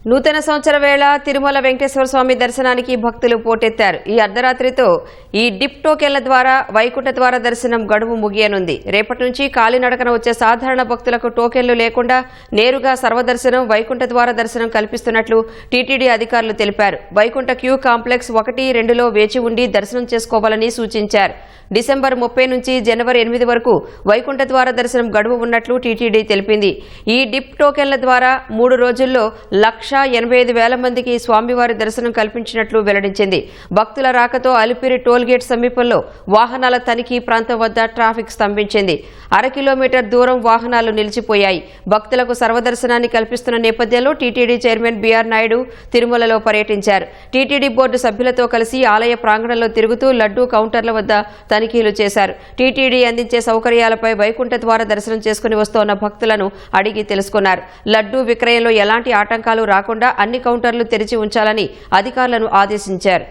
నూతన సంవత్సర వేళ తిరుమల వెంకటేశ్వర స్వామి దర్శనానికి భక్తులు పోటెత్తారు. ఈ అర్ధరాత్రితో ఈ డిప్ టోకెన్ల ద్వారా వైకుంఠ ద్వార దర్శనం గడువు ముగియనుంది. రేపటి నుంచి కాలినడకన వచ్చే సాధారణ భక్తులకు టోకెన్లు లేకుండా నేరుగా సర్వదర్శనం వైకుంఠ ద్వార దర్శనం కల్పిస్తున్నట్లు టీటీడీ అధికారులు తెలిపారు. వైకుంఠ క్యూ కాంప్లెక్స్ 1-2లో వేచి ఉండి దర్శనం చేసుకోవాలని సూచించారు. డిసెంబర్ 30 నుంచి జనవరి 8 వరకు వైకుంఠ ద్వార దర్శనం గడువు ఉన్నట్లు టీటీడీ తెలిపింది. ఈ డిప్ టోకెన్ల ద్వారా 3 రోజుల్లో 1,85,000 మందికి స్వామివారి దర్శనం కల్పించినట్లు వెల్లడించింది. భక్తుల రాకతో అలిపిరి టోల్గేట్ సమీపంలో వాహనాల తనిఖీ ప్రాంతం వద్ద ట్రాఫిక్ స్తంభించింది. 1/2 కిలోమీటర్ దూరం వాహనాలు నిలిచిపోయాయి. భక్తులకు సర్వదర్శనాన్ని కల్పిస్తున్న నేపథ్యంలో టీటీడీ చైర్మన్ బీఆర్ నాయుడు తిరుమలలో పర్యటించారు. టీటీడీ బోర్డు సభ్యులతో కలిసి ఆలయ ప్రాంగణంలో తిరుగుతూ లడ్డూ కౌంటర్ల వద్ద తనిఖీలు చేశారు. టీటీడీ అందించే సౌకర్యాలపై వైకుంఠ ద్వార దర్శనం చేసుకుని వస్తోన్న భక్తులను అడిగి తెలుసుకున్నారు. లడ్డూ విక్రయంలో ఎలాంటి ఆటంకాలు రాకుండా అన్ని కౌంటర్లు తెరిచి ఉంచాలని అధికారులను ఆదేశించారు.